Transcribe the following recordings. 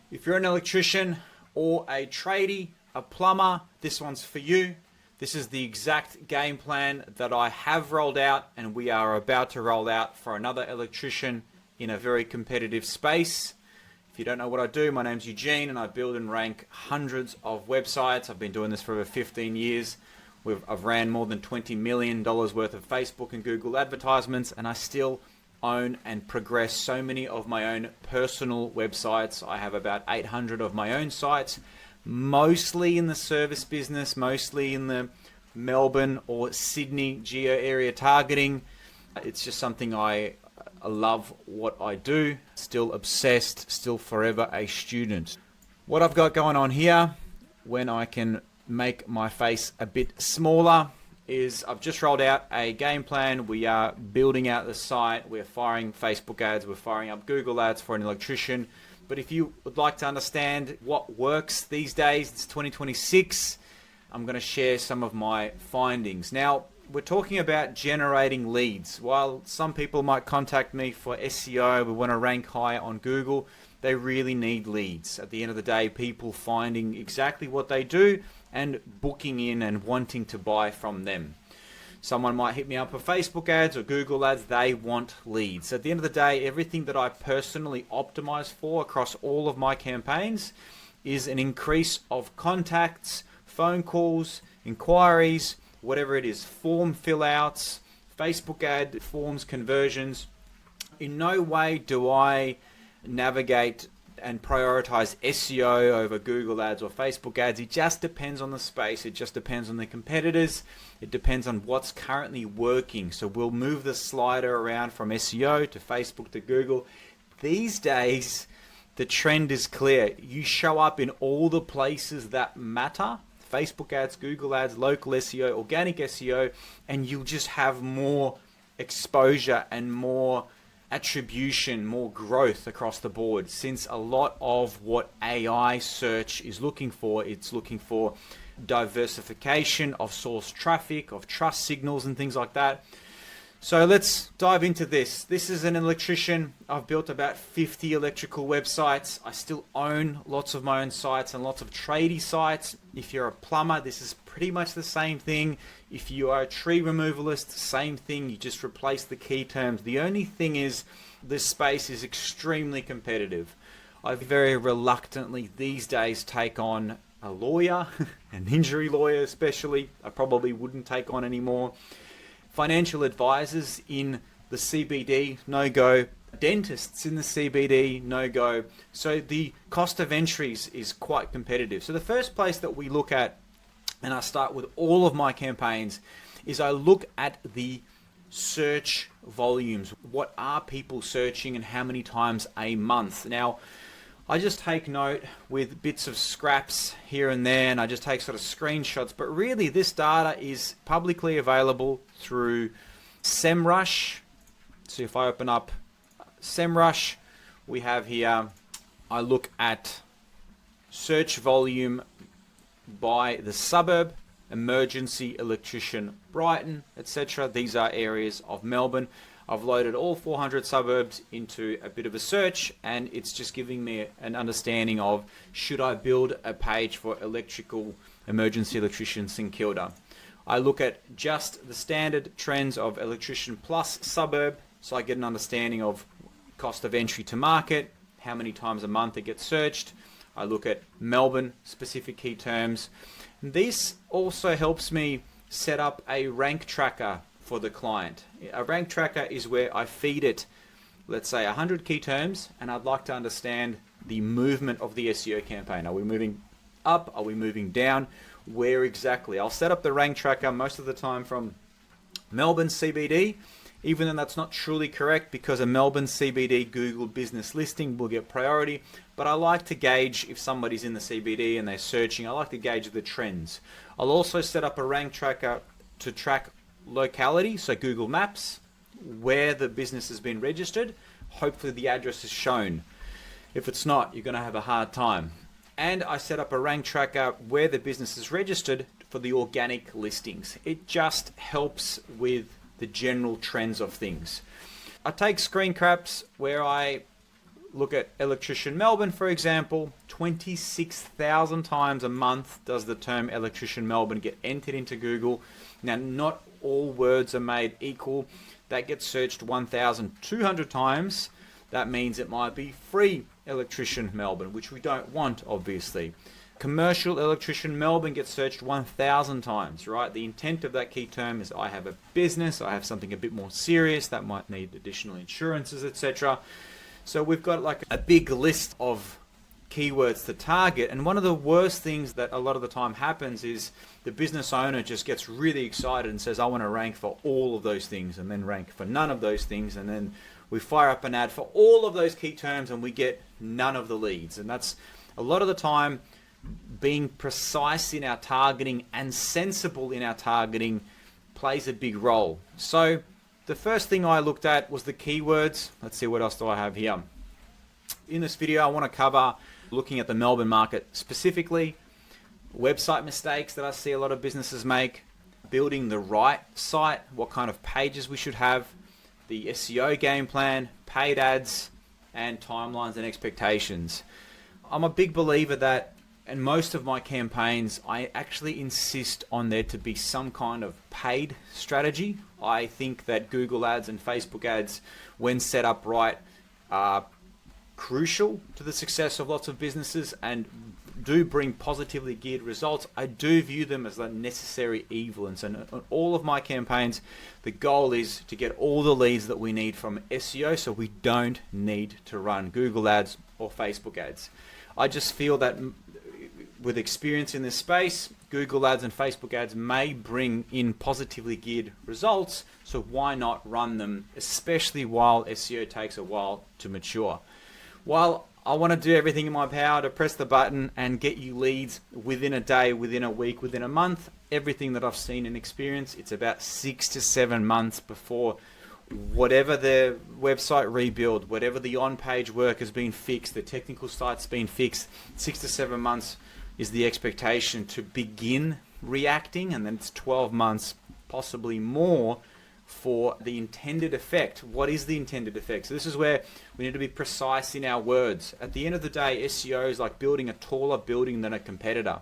If you're an electrician or a tradie, a plumber, this one's for you. This is the exact game plan that I have rolled out and we are about to roll out for another electrician in a very competitive space. If you don't know what I do, my name's Eugene and I build and rank hundreds of websites. I've been doing this for over 15 years. I've ran more than $20 million worth of Facebook and Google advertisements, and I still own and progress so many of my own personal websites. I have about 800 of my own sites, mostly in the service business, mostly in the Melbourne or Sydney geo area targeting. It's just something I love what I do. Still obsessed, still forever a student. What I've got going on here, when I can make my face a bit smaller, is I've just rolled out a game plan. We are building out the site. We're firing Facebook ads. We're firing up Google ads for an electrician. But if you would like to understand what works these days, it's 2026. I'm going to share some of my findings. Now, we're talking about generating leads. While some people might contact me for SEO, we want to rank high on Google, they really need leads. At the end of the day, people finding exactly what they do and booking in and wanting to buy from them. Someone might hit me up for Facebook ads or Google ads. They want leads. At the end of the day, everything that I personally optimize for across all of my campaigns is an increase of contacts, phone calls, inquiries, whatever it is, form fill outs, Facebook ad forms conversions. In no way do I navigate and prioritize SEO over Google ads or Facebook ads. It just depends on the space. It just depends on the competitors. It depends on what's currently working. So we'll move the slider around from SEO to Facebook to Google. These days, the trend is clear. You show up in all the places that matter: Facebook ads, Google ads, local SEO, organic SEO, and you'll just have more exposure and more attribution, more growth across the board. Since a lot of what AI search is looking for, it's looking for diversification of source traffic, of trust signals and things like that. So let's dive into this. This is an electrician. I've built about 50 electrical websites. I still own lots of my own sites and lots of tradie sites. If you're a plumber, this is pretty much the same thing. If you are a tree removalist, same thing. You just replace the key terms. The only thing is this space is extremely competitive. I very reluctantly these days take on a lawyer, an injury lawyer especially. I probably wouldn't take on anymore. Financial advisors in the CBD, no go. Dentists in the CBD, no go. So the cost of entries is quite competitive. So the first place that we look at, and I start with all of my campaigns, is I look at the search volumes. What are people searching and how many times a month? Now, I just take note with bits of scraps here and there, and I just take sort of screenshots, but really this data is publicly available through SEMrush. So if I open up SEMrush, we have here, I look at search volume by the suburb, emergency, electrician, Brighton, etc. These are areas of Melbourne. I've loaded all 400 suburbs into a bit of a search, and it's just giving me an understanding of, should I build a page for electrical emergency electrician St Kilda. I look at just the standard trends of electrician plus suburb, so I get an understanding of cost of entry to market, how many times a month it gets searched. I look at Melbourne specific key terms. And this also helps me set up a rank tracker for the client. A rank tracker is where I feed it, let's say 100 key terms, and I'd like to understand the movement of the SEO campaign. Are we moving up? Are we moving down? Where exactly? I'll set up the rank tracker most of the time from Melbourne CBD, even though that's not truly correct, because a Melbourne CBD Google business listing will get priority. But I like to gauge if somebody's in the CBD and they're searching. I like to gauge the trends. I'll also set up a rank tracker to track locality, so Google Maps, where the business has been registered. Hopefully the address is shown. If it's not, you're going to have a hard time. And I set up a rank tracker where the business is registered for the organic listings. It just helps with the general trends of things. I take screen caps where I look at Electrician Melbourne, for example, 26,000 times a month does the term Electrician Melbourne get entered into Google. Now, not all words are made equal. That gets searched 1,200 times. That means it might be free Electrician Melbourne, which we don't want, obviously. Commercial Electrician Melbourne gets searched 1,000 times, right? The intent of that key term is I have a business, I have something a bit more serious that might need additional insurances, etc. So we've got like a big list of keywords to target, and one of the worst things that a lot of the time happens is the business owner just gets really excited and says, I want to rank for all of those things, and then rank for none of those things, and then we fire up an ad for all of those key terms and we get none of the leads. And that's a lot of the time. Being precise in our targeting and sensible in our targeting plays a big role. So the first thing I looked at was the keywords. Let's see, what else do I have here? In this video, I want to cover looking at the Melbourne market specifically, website mistakes that I see a lot of businesses make, building the right site, what kind of pages we should have, the SEO game plan, paid ads, and timelines and expectations. I'm a big believer that in most of my campaigns, I actually insist on there to be some kind of paid strategy. I think that Google ads and Facebook ads, when set up right, are crucial to the success of lots of businesses and do bring positively geared results. I do view them as a necessary evil, and so on all of my campaigns, the goal is to get all the leads that we need from SEO, so we don't need to run Google ads or Facebook ads. I just feel that with experience in this space, Google ads and Facebook ads may bring in positively geared results, so why not run them, especially while SEO takes a while to mature. While I want to do everything in my power to press the button and get you leads within a day, within a week, within a month, everything that I've seen and experienced, it's about 6 to 7 months before whatever the website rebuild, whatever the on-page work has been fixed, the technical site's been fixed, 6 to 7 months is the expectation to begin reacting, and then it's 12 months, possibly more, for the intended effect. What is the intended effect? So this is where we need to be precise in our words. At the end of the day, SEO is like building a taller building than a competitor.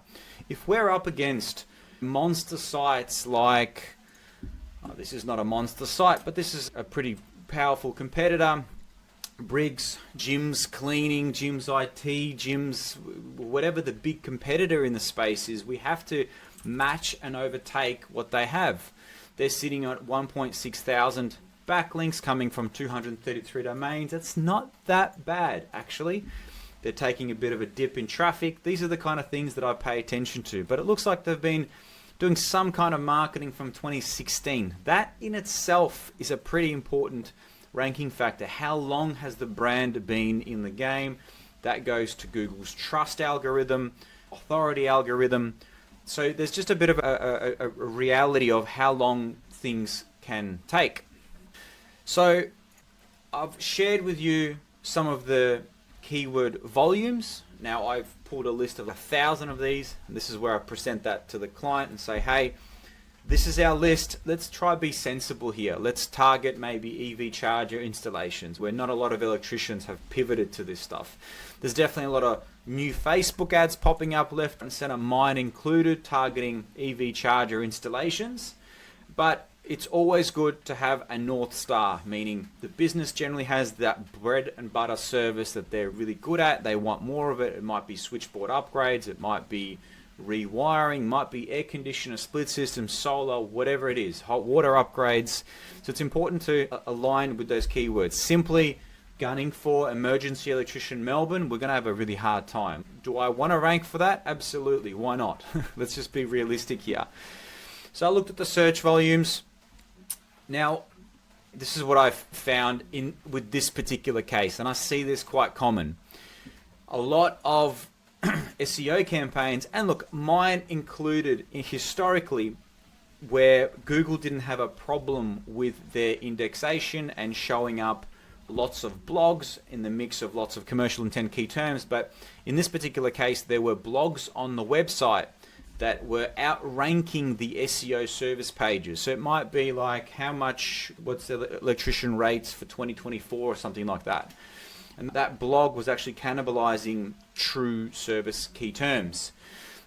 If we're up against monster sites like, this is not a monster site, but this is a pretty powerful competitor, Briggs, Gyms Cleaning, Gyms IT, Gyms, whatever the big competitor in the space is, we have to match and overtake what they have. They're sitting at 1.6 thousand backlinks coming from 233 domains. That's not that bad, actually. They're taking a bit of a dip in traffic. These are the kind of things that I pay attention to. But it looks like they've been doing some kind of marketing from 2016. That in itself is a pretty important ranking factor. How long has the brand been in the game? That goes to Google's trust algorithm, authority algorithm. So there's just a bit of a reality of how long things can take. So I've shared with you some of the keyword volumes. Now I've pulled a list of 1,000 of these, and this is where I present that to the client and say, hey, this is our list. Let's try be sensible here. Let's target maybe EV charger installations where not a lot of electricians have pivoted to this stuff. There's definitely a lot of new Facebook ads popping up left and center, mine included, targeting EV charger installations. But it's always good to have a North Star, meaning the business generally has that bread and butter service that they're really good at. They want more of it. It might be switchboard upgrades. It might be rewiring, might be air conditioner, split system, solar, whatever it is, hot water upgrades. So it's important to align with those keywords. Simply gunning for emergency electrician Melbourne, we're going to have a really hard time. Do I want to rank for that? Absolutely. Why not? Let's just be realistic here. So I looked at the search volumes. Now, this is what I've found in with this particular case, and I see this quite common. A lot of SEO campaigns, and look, mine included historically, where Google didn't have a problem with their indexation and showing up lots of blogs in the mix of lots of commercial intent key terms. But in this particular case, there were blogs on the website that were outranking the SEO service pages. So it might be like, what's the electrician rates for 2024 or something like that. And that blog was actually cannibalizing true service key terms.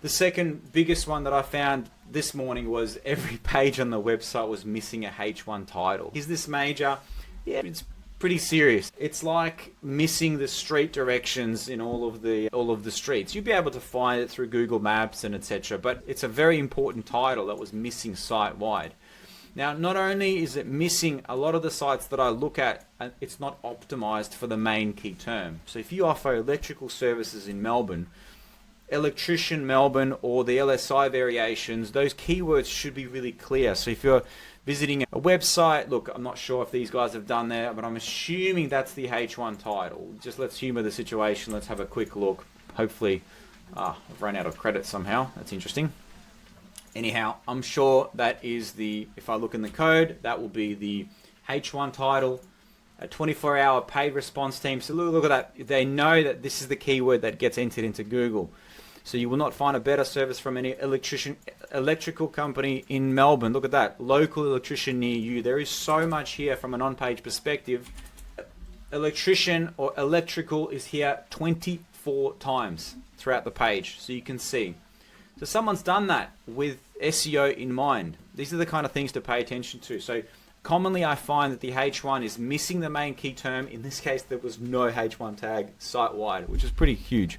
The second biggest one that I found this morning was every page on the website was missing a H1 title. Is this major? Yeah, it's pretty serious. It's like missing the street directions in all of the streets. You'd be able to find it through Google Maps and etc. But it's a very important title that was missing site-wide. Now, not only is it missing, a lot of the sites that I look at, it's not optimized for the main key term. So if you offer electrical services in Melbourne, Electrician Melbourne or the LSI variations, those keywords should be really clear. So if you're visiting a website, look, I'm not sure if these guys have done that, but I'm assuming that's the H1 title. Just let's humor the situation. Let's have a quick look. Hopefully, I've run out of credit somehow. That's interesting. Anyhow, I'm sure that is if I look in the code, that will be the H1 title, a 24-hour paid response team. So look at that. They know that this is the keyword that gets entered into Google. So you will not find a better service from any electrical company in Melbourne. Look at that. Local electrician near you. There is so much here from an on-page perspective. Electrician or electrical is here 24 times throughout the page. So you can see. So someone's done that with SEO in mind. These are the kind of things to pay attention to. So commonly I find that the H1 is missing the main key term. In this case, there was no H1 tag site-wide, which is pretty huge.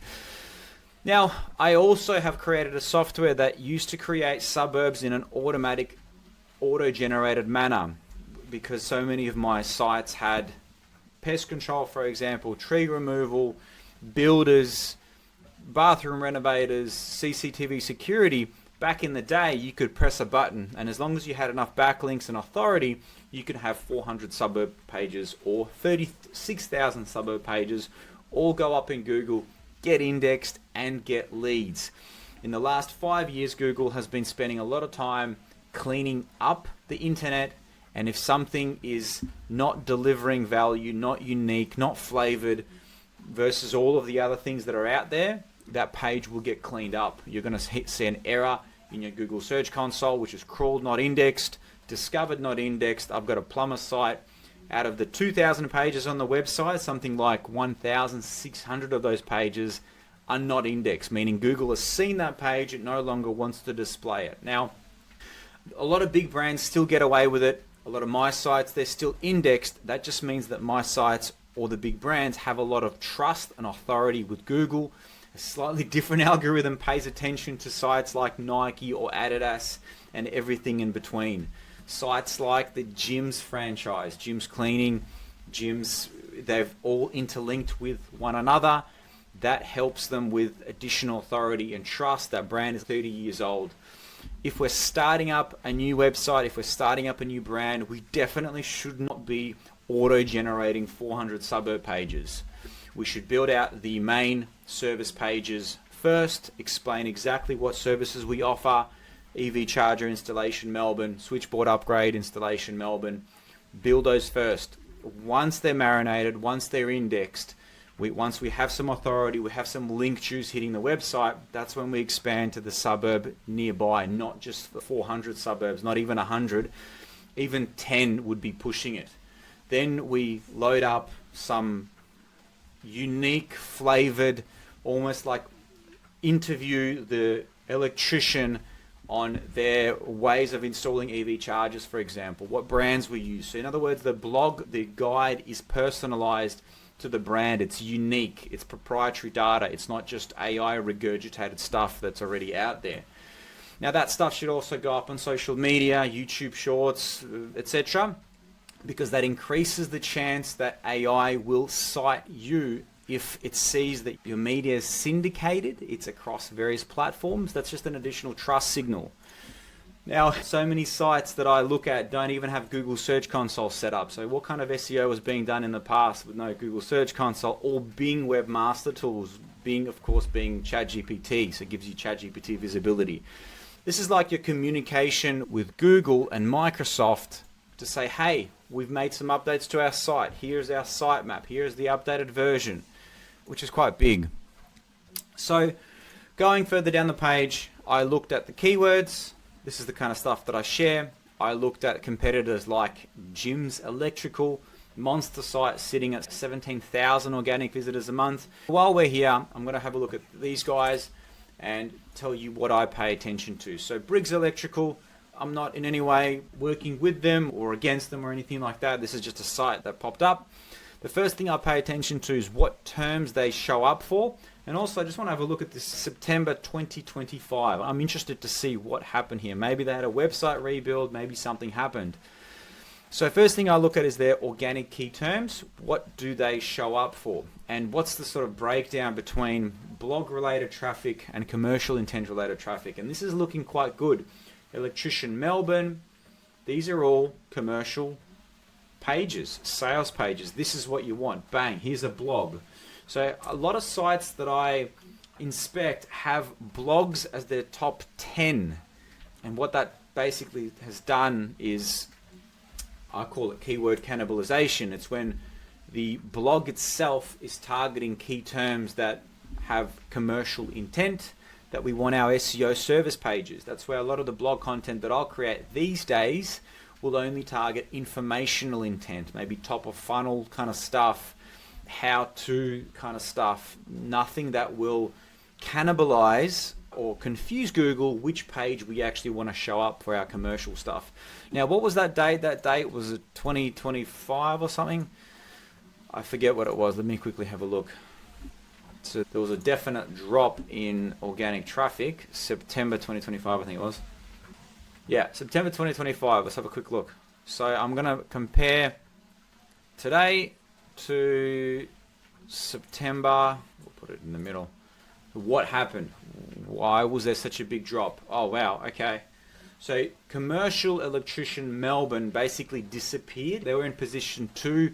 Now, I also have created a software that used to create suburbs in an automatic, auto-generated manner because so many of my sites had pest control, for example, tree removal, builders, bathroom renovators, CCTV security. Back in the day, you could press a button, and as long as you had enough backlinks and authority, you could have 400 suburb pages or 36,000 suburb pages all go up in Google, get indexed, and get leads. In the last 5 years, Google has been spending a lot of time cleaning up the internet, and if something is not delivering value, not unique, not flavored, versus all of the other things that are out there, that page will get cleaned up. You're going to see an error in your Google Search Console, which is crawled not indexed, discovered not indexed. I've got a plumber site. Out of the 2,000 pages on the website, something like 1,600 of those pages are not indexed, meaning Google has seen that page, it no longer wants to display it. Now, a lot of big brands still get away with it. A lot of my sites, they're still indexed. That just means that my sites or the big brands have a lot of trust and authority with Google. A slightly different algorithm pays attention to sites like Nike or Adidas and everything in between. Sites like the gyms franchise, gyms cleaning, gyms, they've all interlinked with one another. That helps them with additional authority and trust. That brand is 30 years old. If we're starting up a new website, if we're starting up a new brand, we definitely should not be auto-generating 400 suburb pages. We should build out the main service pages first, explain exactly what services we offer, EV charger installation Melbourne, switchboard upgrade installation Melbourne. Build those first. Once they're marinated, once they're indexed, once we have some authority, we have some link juice hitting the website, that's when we expand to the suburb nearby, not just 400 suburbs, not even 100, even 10 would be pushing it. Then we load up some unique, flavored, almost like interview the electrician on their ways of installing EV chargers, for example, what brands we use. So in other words, the blog, the guide is personalized to the brand. It's unique. It's proprietary data. It's not just AI regurgitated stuff that's already out there. Now that stuff should also go up on social media, YouTube Shorts, etc., because that increases the chance that AI will cite you if it sees that your media is syndicated, it's across various platforms. That's just an additional trust signal. Now, so many sites that I look at don't even have Google Search Console set up. So what kind of SEO was being done in the past with no Google Search Console or Bing Webmaster tools? Bing, of course, being ChatGPT, so it gives you ChatGPT visibility. This is like your communication with Google and Microsoft to say, hey, we've made some updates to our site. Here's our sitemap. Here's the updated version, which is quite big. So going further down the page, I looked at the keywords. This is the kind of stuff that I share. I looked at competitors like Gyms Electrical, monster site sitting at 17,000 organic visitors a month. While we're here, I'm going to have a look at these guys and tell you what I pay attention to. So Briggs Electrical, I'm not in any way working with them or against them or anything like that. This is just a site that popped up. The first thing I pay attention to is what terms they show up for. And also I just want to have a look at this September 2025. I'm interested to see what happened here. Maybe they had a website rebuild, maybe something happened. So first thing I look at is their organic key terms. What do they show up for? And what's the sort of breakdown between blog related traffic and commercial intent related traffic? And this is looking quite good. Electrician Melbourne, these are all commercial pages, sales pages. This is what you want. Bang, here's a blog. So a lot of sites that I inspect have blogs as their top 10. And what that basically has done is, I call it keyword cannibalization. It's when the blog itself is targeting key terms that have commercial intent, that we want our SEO service pages. That's where a lot of the blog content that I'll create these days will only target informational intent, maybe top of funnel kind of stuff, how to kind of stuff, nothing that will cannibalize or confuse Google which page we actually want to show up for our commercial stuff. Now, what was that date? That date was 2025 or something. I forget what it was. Let me quickly have a look. So there was a definite drop in organic traffic, September 2025, I think it was. Yeah, September 2025. Let's have a quick look. So I'm going to compare today to September. We'll put it in the middle. What happened? Why was there such a big drop? Oh, wow. Okay. So commercial electrician Melbourne basically disappeared. They were in position 2.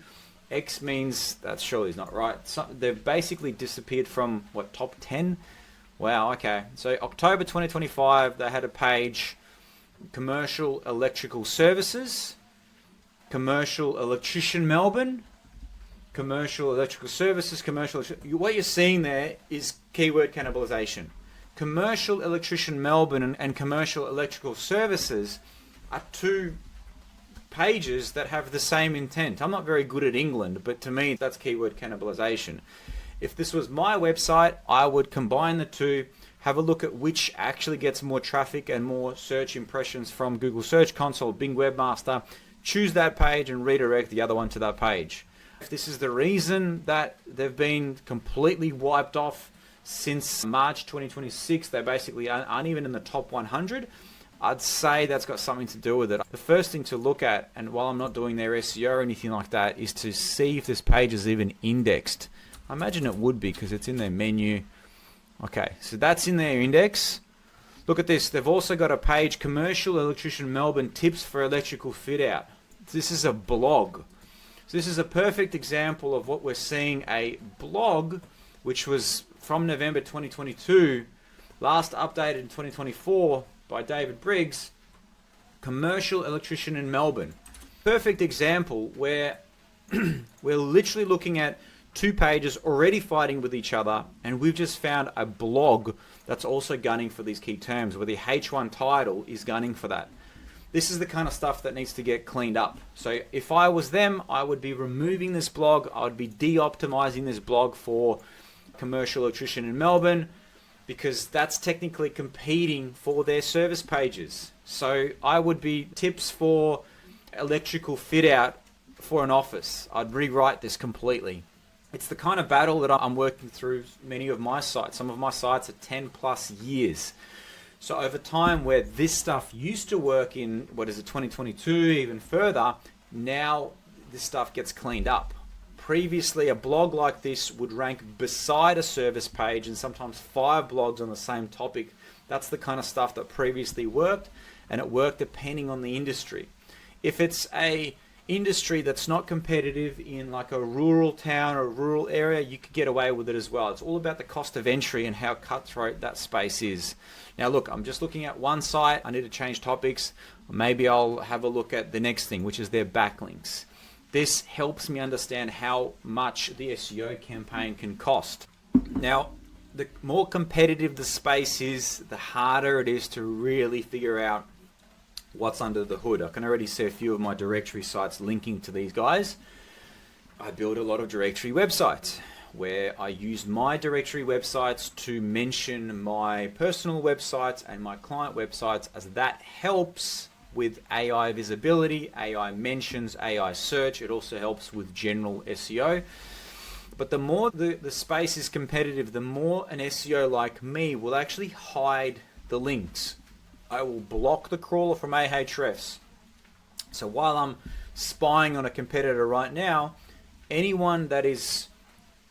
X means that surely is not right. So they've basically disappeared from what, top 10? Wow, okay. So October 2025, they had a page, commercial electrical services, commercial electrician Melbourne, commercial electrical services, what you're seeing there is keyword cannibalization. Commercial electrician Melbourne and commercial electrical services are two pages that have the same intent. I'm not very good at England, but to me that's keyword cannibalization. If this was my website, I would combine the two, have a look at which actually gets more traffic and more search impressions from Google Search Console, Bing Webmaster, choose that page and redirect the other one to that page. If this is the reason that they've been completely wiped off since March 2026, they basically aren't even in the top 100, I'd say that's got something to do with it. The first thing to look at, and while I'm not doing their SEO or anything like that, is to see if this page is even indexed. I imagine it would be because it's in their menu. Okay, so that's in their index. Look at this. They've also got a page, Commercial Electrician Melbourne Tips for Electrical Fit Out. This is a blog. So this is a perfect example of what we're seeing, a blog, which was from November 2022, last updated in 2024, by David Briggs, Commercial Electrician in Melbourne. Perfect example where we're literally looking at two pages already fighting with each other, and we've just found a blog that's also gunning for these key terms, where the H1 title is gunning for that. This is the kind of stuff that needs to get cleaned up. So if I was them, I would be removing this blog. I would be de-optimizing this blog for Commercial Electrician in Melbourne, because that's technically competing for their service pages. So I would be tips for electrical fit out for an office. I'd rewrite this completely. It's the kind of battle that I'm working through many of my sites. Some of my sites are 10 plus years. So over time, where this stuff used to work in, 2022, even further, now this stuff gets cleaned up. Previously, a blog like this would rank beside a service page, and sometimes 5 blogs on the same topic. That's the kind of stuff that previously worked, and it worked depending on the industry. If it's a industry that's not competitive in like a rural town or a rural area, you could get away with it as well. It's all about the cost of entry and how cutthroat that space is. Now look, I'm just looking at one site. I need to change topics. Maybe I'll have a look at the next thing, which is their backlinks. This helps me understand how much the SEO campaign can cost. Now, the more competitive the space is, the harder it is to really figure out what's under the hood. I can already see a few of my directory sites linking to these guys. I build a lot of directory websites where I use my directory websites to mention my personal websites and my client websites, as that helps with AI visibility, AI mentions, AI search. It also helps with general SEO. But the more the space is competitive, the more an SEO like me will actually hide the links. I will block the crawler from Ahrefs. So while I'm spying on a competitor right now, anyone that is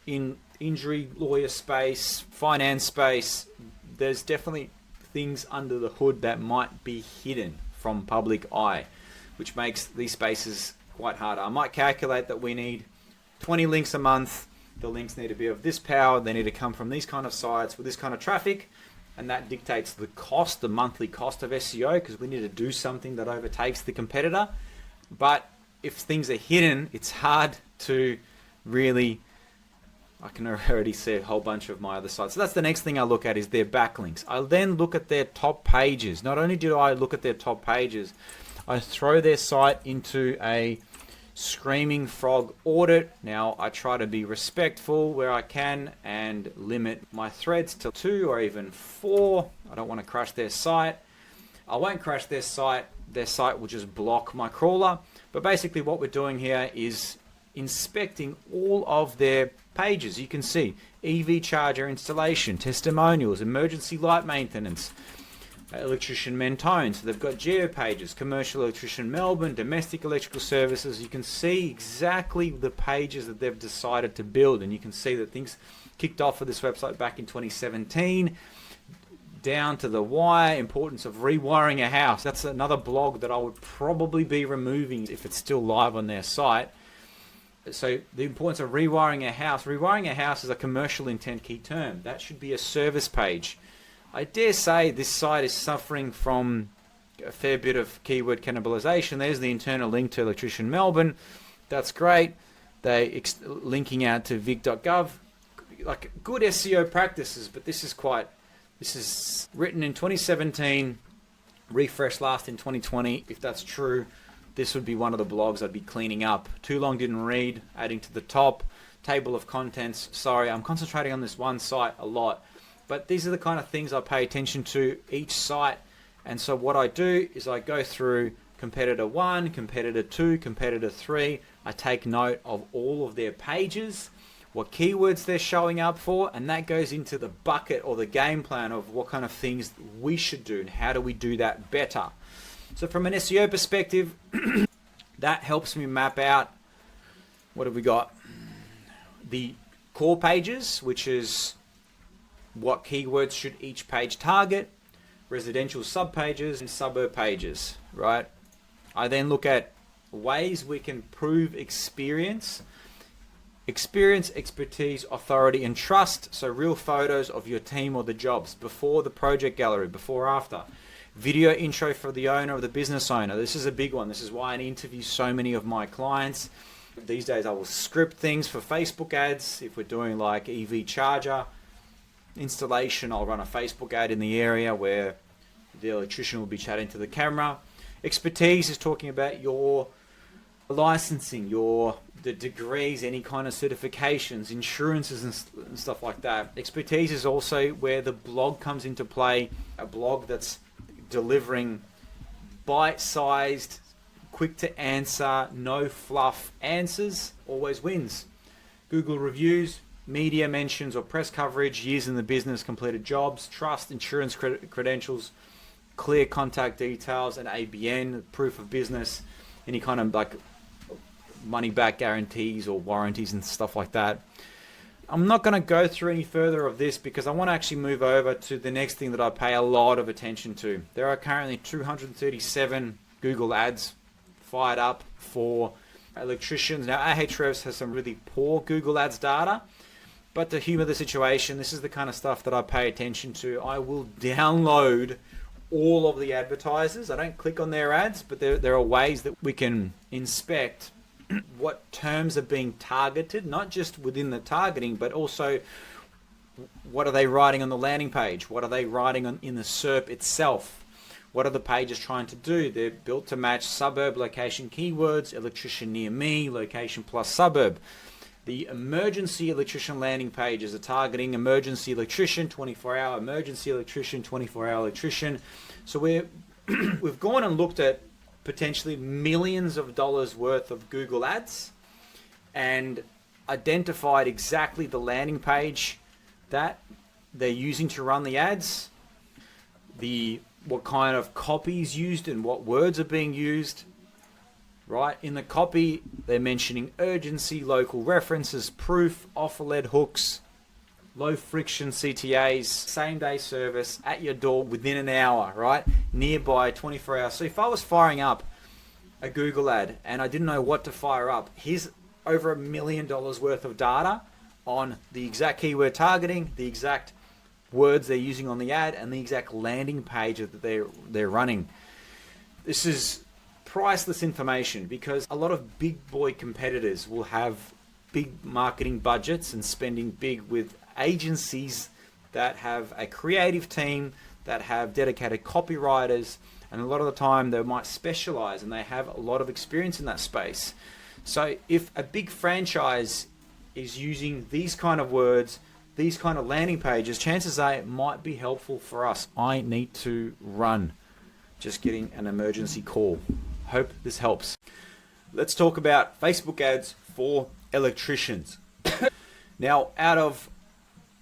in injury lawyer space, finance space, there's definitely things under the hood that might be hidden from public eye, which makes these spaces quite harder. I might calculate that we need 20 links a month. The links need to be of this power. They need to come from these kind of sites with this kind of traffic. And that dictates the cost, the monthly cost of SEO, because we need to do something that overtakes the competitor. But if things are hidden, it's hard to really, I can already see a whole bunch of my other sites. So that's the next thing I look at, is their backlinks. I then look at their top pages. Not only do I look at their top pages, I throw their site into a Screaming Frog audit. Now, I try to be respectful where I can and limit my threads to 2 or even 4. I don't want to crash their site. I won't crash their site. Their site will just block my crawler. But basically what we're doing here is inspecting all of their pages. You can see EV charger installation, testimonials, emergency light maintenance, electrician Mentone. So they've got geo pages, commercial electrician Melbourne, domestic electrical services. You can see exactly the pages that they've decided to build, and you can see that things kicked off for this website back in 2017, down to the why, importance of rewiring a house. That's another blog that I would probably be removing if it's still live on their site. So the importance of rewiring a house. Rewiring a house is a commercial intent key term. That should be a service page. I dare say this site is suffering from a fair bit of keyword cannibalization. There's the internal link to Electrician Melbourne. That's great. They linking out to vic.gov. Like good SEO practices, but this is written in 2017, refreshed last in 2020. If that's true, this would be one of the blogs I'd be cleaning up. Too long didn't read, adding to the top, table of contents. Sorry, I'm concentrating on this one site a lot. But these are the kind of things I pay attention to each site. And so what I do is I go through competitor 1, competitor 2, competitor 3. I take note of all of their pages, what keywords they're showing up for, and that goes into the bucket or the game plan of what kind of things we should do and how do we do that better. So from an SEO perspective, that helps me map out, what have we got? The core pages, which is what keywords should each page target, residential subpages and suburb pages, right? I then look at ways we can prove experience, expertise, authority, and trust. So real photos of your team or the jobs, before the project gallery, before, after. Video intro for the owner or the business owner. This is a big one. This is why I interview so many of my clients. These days I will script things for Facebook ads. If we're doing like EV charger installation, I'll run a Facebook ad in the area where the electrician will be chatting to the camera. Expertise is talking about your licensing, the degrees, any kind of certifications, insurances and stuff like that. Expertise is also where the blog comes into play, a blog that's delivering bite-sized, quick to answer, no fluff answers, always wins. Google reviews, media mentions or press coverage, years in the business, completed jobs, trust, insurance credentials, clear contact details, and ABN, proof of business, any kind of like money back guarantees or warranties and stuff like that. I'm not going to go through any further of this because I want to actually move over to the next thing that I pay a lot of attention to. There are currently 237 Google ads fired up for electricians. Now, Ahrefs has some really poor Google ads data, but to humor the situation, this is the kind of stuff that I pay attention to. I will download all of the advertisers. I don't click on their ads, but there are ways that we can inspect what terms are being targeted, not just within the targeting, but also what are they writing on the landing page? What are they writing in the SERP itself? What are the pages trying to do? They're built to match suburb location keywords, electrician near me, location plus suburb. The emergency electrician landing pages are targeting emergency electrician, 24-hour emergency electrician, 24-hour electrician. So we've gone and looked at potentially millions of dollars worth of Google ads and identified exactly the landing page that they're using to run the ads, what kind of copy is used and what words are being used. Right, in the copy, they're mentioning urgency, local references, proof, offer-led hooks, low friction CTAs, same day service, at your door within an hour, right? Nearby, 24 hours. So if I was firing up a Google ad and I didn't know what to fire up, here's over $1 million worth of data on the exact keyword targeting, the exact words they're using on the ad, and the exact landing page that they're running. This is priceless information because a lot of big boy competitors will have big marketing budgets and spending big with agencies that have a creative team, that have dedicated copywriters, and a lot of the time they might specialize and they have a lot of experience in that space. So if a big franchise is using these kind of words, these kind of landing pages, chances are it might be helpful for us. I need to run. Just getting an emergency call. Hope this helps. Let's talk about Facebook ads for electricians. Now,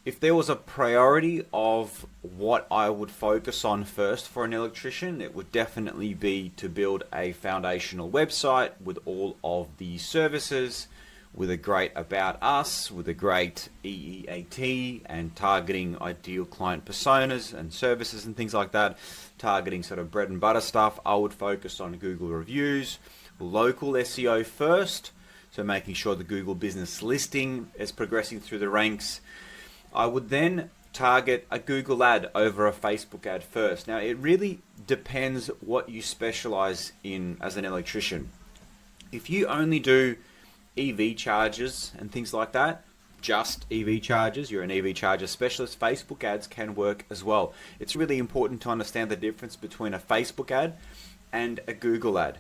if there was a priority of what I would focus on first for an electrician, it would definitely be to build a foundational website with all of the services, with a great about us, with a great EEAT, and targeting ideal client personas and services and things like that, targeting sort of bread and butter stuff. I would focus on Google reviews, local SEO first, so making sure the Google business listing is progressing through the ranks. I would then target a Google ad over a Facebook ad first. Now, it really depends what you specialize in as an electrician. If you only do EV chargers and things like that, just EV chargers, you're an EV charger specialist, Facebook ads can work as well. It's really important to understand the difference between a Facebook ad and a Google ad.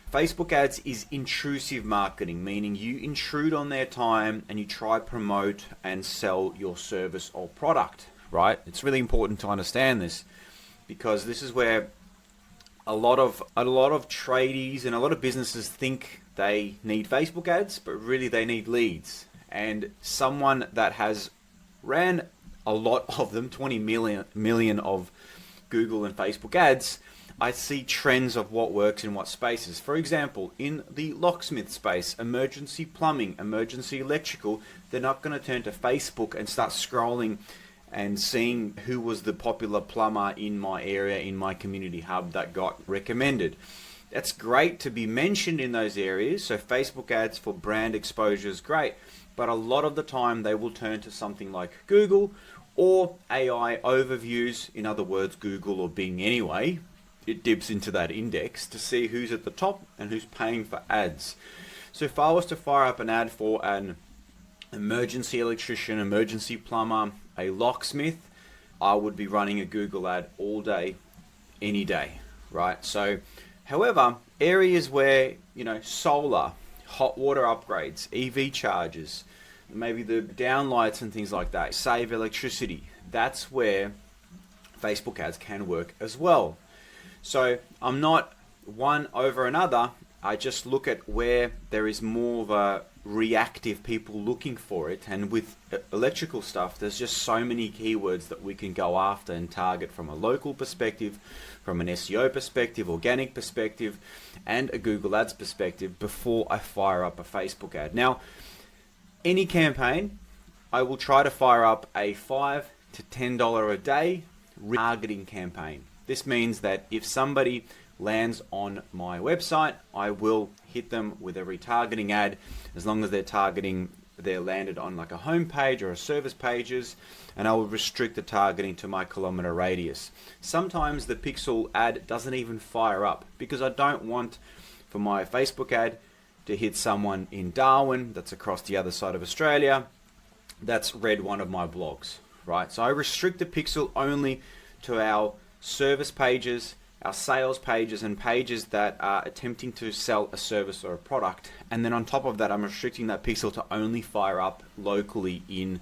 Facebook ads is intrusive marketing, meaning you intrude on their time and you try promote and sell your service or product, right? It's really important to understand this because this is where a lot of tradies and a lot of businesses think they need Facebook ads, but really they need leads. And someone that has ran a lot of them, 20 million of Google and Facebook ads, I see trends of what works in what spaces. For example, in the locksmith space, emergency plumbing, emergency electrical, they're not going to turn to Facebook and start scrolling and seeing who was the popular plumber in my area, in my community hub that got recommended. That's great to be mentioned in those areas, so Facebook ads for brand exposure is great, but a lot of the time they will turn to something like Google or AI overviews, in other words, Google or Bing anyway. It dips into that index to see who's at the top and who's paying for ads. So if I was to fire up an ad for an emergency electrician, emergency plumber, a locksmith, I would be running a Google ad all day, any day, right? So, however, areas where, solar, hot water upgrades, EV chargers, maybe the downlights and things like that, save electricity, that's where Facebook ads can work as well. So I'm not one over another. I just look at where there is more of a reactive people looking for it. And with electrical stuff, there's just so many keywords that we can go after and target from a local perspective, from an SEO perspective, organic perspective, and a Google Ads perspective before I fire up a Facebook ad. Now, any campaign, I will try to fire up a $5 to $10 a day retargeting campaign. This means that if somebody lands on my website, I will hit them with a retargeting ad as long as they're landed on like a home page or a service pages, and I will restrict the targeting to my kilometer radius. Sometimes the pixel ad doesn't even fire up because I don't want for my Facebook ad to hit someone in Darwin that's across the other side of Australia that's read one of my blogs, right? So I restrict the pixel only to our service pages, our sales pages and pages that are attempting to sell a service or a product. And then on top of that, I'm restricting that pixel to only fire up locally in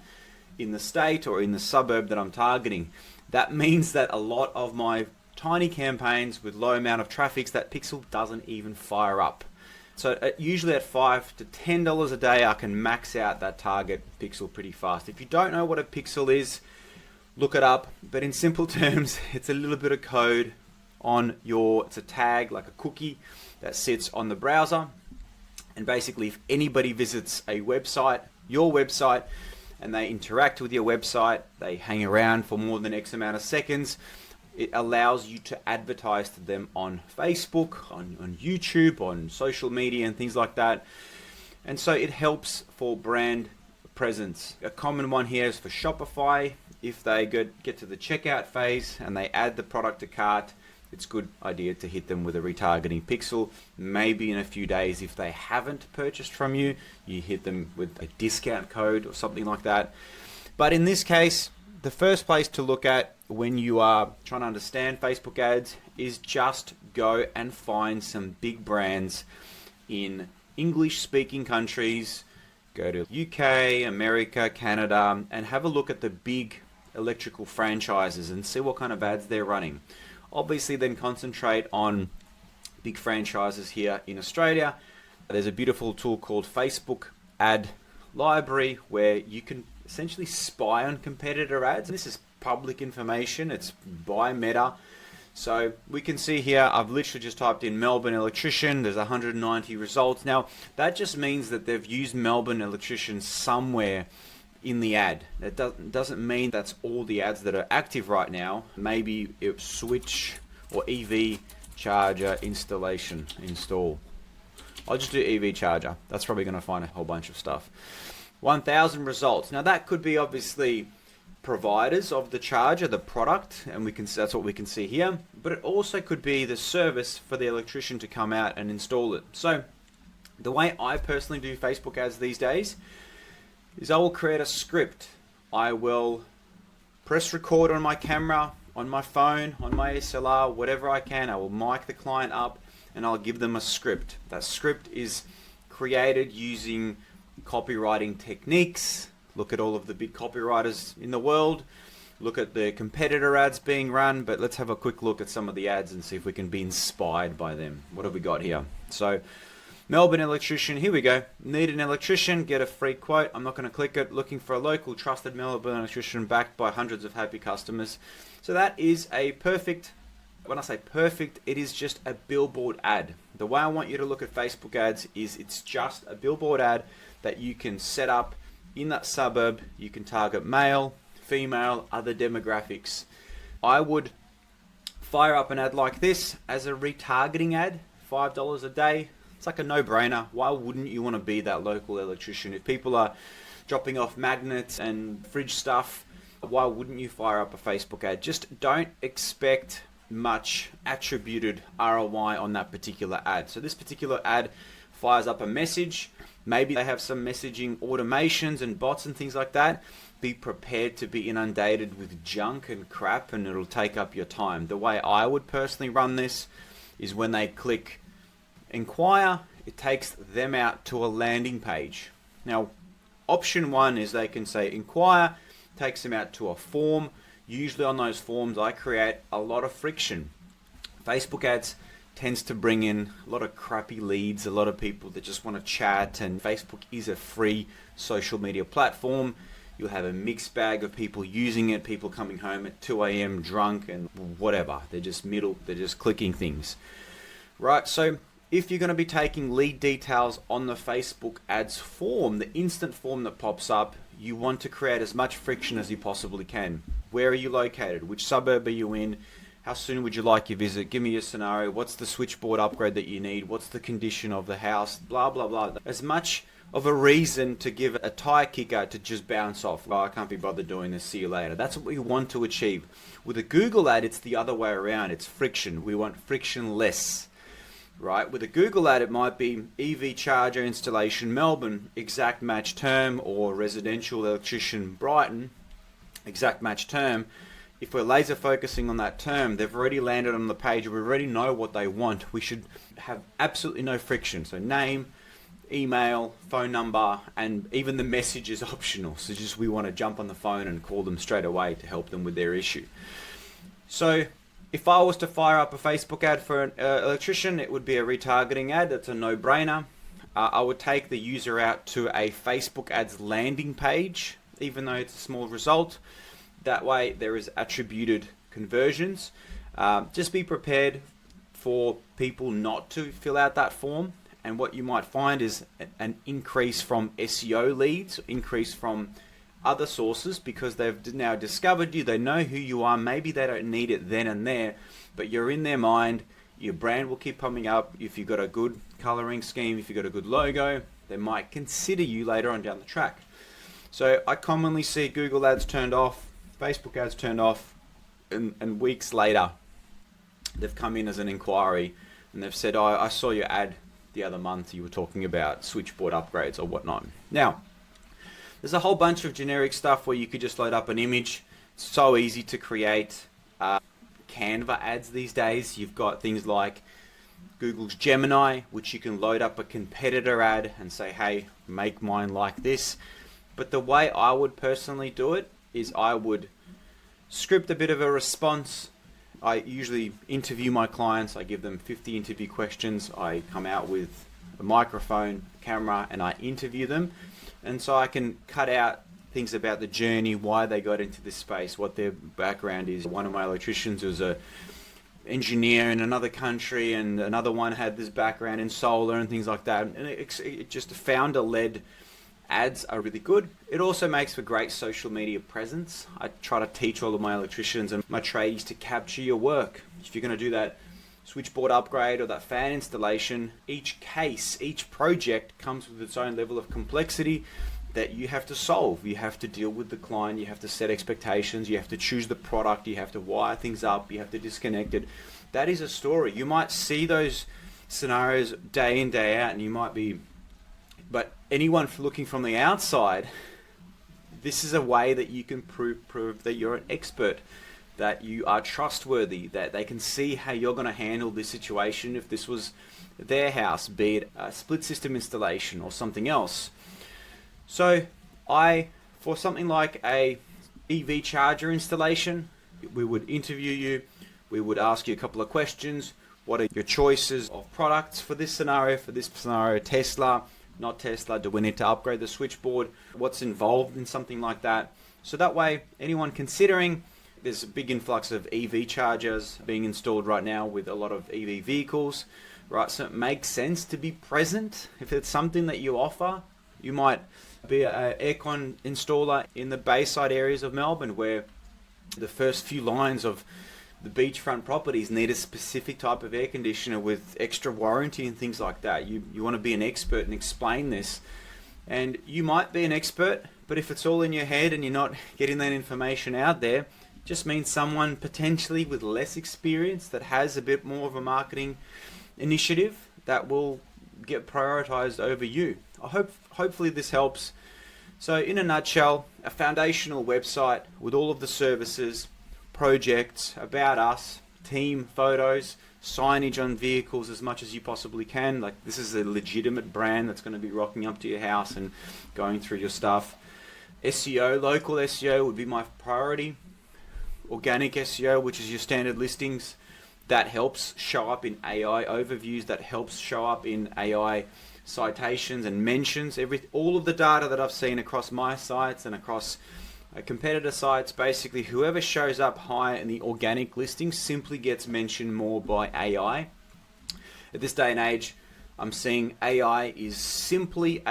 the state or in the suburb that I'm targeting. That means that a lot of my tiny campaigns with low amount of traffic, that pixel doesn't even fire up. So usually at $5 to $10 a day, I can max out that target pixel pretty fast. If you don't know what a pixel is, look it up. But in simple terms, it's a little bit of code on it's a tag, like a cookie that sits on the browser. And basically, if anybody visits a website, your website, and they interact with your website, they hang around for more than X amount of seconds, it allows you to advertise to them on Facebook, on YouTube, on social media and things like that. And so it helps for brand presence. A common one here is for Shopify. If they get to the checkout phase and they add the product to cart, it's a good idea to hit them with a retargeting pixel. Maybe in a few days, if they haven't purchased from you, you hit them with a discount code or something like that. But in this case, the first place to look at when you are trying to understand Facebook ads is just go and find some big brands in English-speaking countries. Go to UK, America, Canada, and have a look at the big electrical franchises and see what kind of ads they're running. Obviously, then concentrate on big franchises here in Australia. There's a beautiful tool called Facebook Ad Library where you can essentially spy on competitor ads. This is public information. It's by Meta. So we can see here, I've literally just typed in Melbourne Electrician. There's 190 results. Now, that just means that they've used Melbourne Electrician somewhere in the ad. That doesn't mean that's all the ads that are active right now. Maybe it's switch or EV charger install. I'll just do EV charger. That's probably going to find a whole bunch of stuff. 1,000 results. Now that could be obviously providers of the charger, the product, and that's what we can see here. But it also could be the service for the electrician to come out and install it. So the way I personally do Facebook ads these days is I will create a script. I will press record on my camera, on my phone, on my SLR, whatever I can. I will mic the client up and I'll give them a script. That script is created using copywriting techniques. Look at all of the big copywriters in the world. Look at the competitor ads being run, but let's have a quick look at some of the ads and see if we can be inspired by them. What have we got here? So Melbourne Electrician, here we go. Need an electrician, get a free quote. I'm not going to click it. Looking for a local trusted Melbourne electrician backed by hundreds of happy customers. So that is a perfect, when I say perfect, it is just a billboard ad. The way I want you to look at Facebook ads is it's just a billboard ad that you can set up in that suburb. You can target male, female, other demographics. I would fire up an ad like this as a retargeting ad, $5 a day. It's like a no-brainer. Why wouldn't you want to be that local electrician? If people are dropping off magnets and fridge stuff, why wouldn't you fire up a Facebook ad? Just don't expect much attributed ROI on that particular ad. So this particular ad fires up a message. Maybe they have some messaging automations and bots and things like that. Be prepared to be inundated with junk and crap, and it'll take up your time. The way I would personally run this is when they click inquire, it takes them out to a landing page. Now, option one is they can say inquire, takes them out to a form. Usually on those forms, I create a lot of friction. Facebook ads tends to bring in a lot of crappy leads, a lot of people that just want to chat, and Facebook is a free social media platform. You'll have a mixed bag of people using it, people coming home at 2 a.m. drunk and whatever. They're just clicking things. Right, so if you're going to be taking lead details on the Facebook ads form, the instant form that pops up, you want to create as much friction as you possibly can. Where are you located? Which suburb are you in? How soon would you like your visit? Give me your scenario. What's the switchboard upgrade that you need? What's the condition of the house? Blah, blah, blah. As much of a reason to give a tire kicker to just bounce off. Well, I can't be bothered doing this. See you later. That's what we want to achieve. With a Google ad, it's the other way around. It's friction. We want frictionless. Right? With a Google ad, it might be EV charger installation Melbourne, exact match term, or residential electrician Brighton, exact match term. if we're laser focusing on that term, they've already landed on the page, we already know what they want. We should have absolutely no friction. So name, email, phone number, and even the message is optional. So just we want to jump on the phone and call them straight away to help them with their issue. So if I was to fire up a Facebook ad for an electrician, it would be a retargeting ad. That's a no-brainer. I would take the user out to a Facebook ads landing page, even though it's a small result. That way there is attributed conversions. Just be prepared for people not to fill out that form, and what you might find is an increase from SEO leads, increase from other sources, because they've now discovered you, they know who you are. Maybe they don't need it then and there, but you're in their mind. Your brand will keep coming up. If you've got a good coloring scheme, if you've got a good logo, they might consider you later on down the track. So I commonly see Google ads turned off, Facebook ads turned off, and weeks later they've come in as an inquiry and they've said, oh, I saw your ad the other month, you were talking about switchboard upgrades or whatnot. Now, there's a whole bunch of generic stuff where you could just load up an image. It's so easy to create Canva ads these days. You've got things like Google's Gemini, which you can load up a competitor ad and say, hey, make mine like this. But the way I would personally do it is I would script a bit of a response. I usually interview my clients. I give them 50 interview questions. I come out with a microphone, camera, and I interview them. And so I can cut out things about the journey, why they got into this space, what their background is. One of my electricians was a engineer in another country, and another one had this background in solar and things like that. And it just founder-led ads are really good. It also makes for great social media presence. I try to teach all of my electricians and my tradies to capture your work. If you're going to do that switchboard upgrade or that fan installation, each case, each project comes with its own level of complexity that you have to solve. You have to deal with the client, you have to set expectations, you have to choose the product, you have to wire things up, you have to disconnect it. That is a story. You might see those scenarios day in, day out, and you might be, but anyone looking from the outside, this is a way that you can prove that you're an expert, that you are trustworthy, that they can see how you're going to handle this situation if this was their house, be it a split system installation or something else. So for something like a EV charger installation, we would interview you, we would ask you a couple of questions. What are your choices of products for this scenario? For this scenario, Tesla, not Tesla, do we need to upgrade the switchboard? What's involved in something like that? So that way, anyone considering, there's a big influx of EV chargers being installed right now with a lot of EV vehicles, right? So it makes sense to be present. If it's something that you offer, you might be an aircon installer in the Bayside areas of Melbourne, where the first few lines of the beachfront properties need a specific type of air conditioner with extra warranty and things like that. You want to be an expert and explain this. And you might be an expert, but if it's all in your head and you're not getting that information out there, it just means someone potentially with less experience that has a bit more of a marketing initiative that will get prioritized over you. Hopefully this helps. So in a nutshell, a foundational website with all of the services, projects, about us, team photos, signage on vehicles as much as you possibly can. Like, this is a legitimate brand that's going to be rocking up to your house and going through your stuff. SEO, local SEO would be my priority. Organic SEO, which is your standard listings, that helps show up in AI overviews, that helps show up in AI citations and mentions. All of the data that I've seen across my sites and across competitor sites, basically whoever shows up high in the organic listing simply gets mentioned more by AI. At this day and age, I'm seeing AI is simply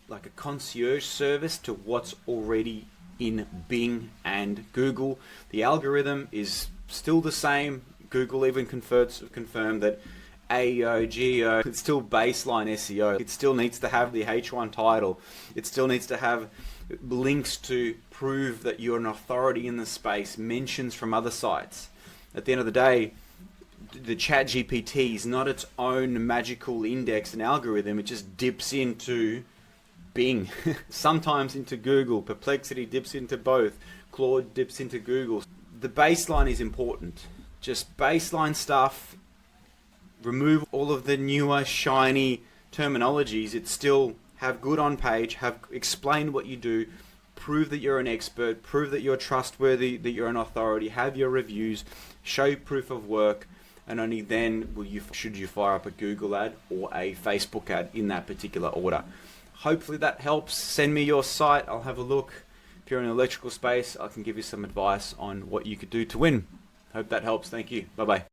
like a concierge service to what's already in Bing and Google. The algorithm is still the same. Google even confirmed that AEO, GEO, it's still baseline SEO. It still needs to have the H1 title. It still needs to have links to prove that you're an authority in the space, mentions from other sites. At the end of the day, the chat GPT is not its own magical index and algorithm. It just dips into Bing, sometimes into Google. Perplexity dips into both. Claude dips into Google. the baseline is important. Just baseline stuff. Remove all of the newer, shiny terminologies. It's still have good on page, explain what you do, prove that you're an expert, prove that you're trustworthy, that you're an authority, have your reviews, show proof of work, and only then should you fire up a Google ad or a Facebook ad in that particular order. Hopefully that helps. Send me your site, I'll have a look. If you're in the electrical space, I can give you some advice on what you could do to win. Hope that helps. Thank you. Bye-bye.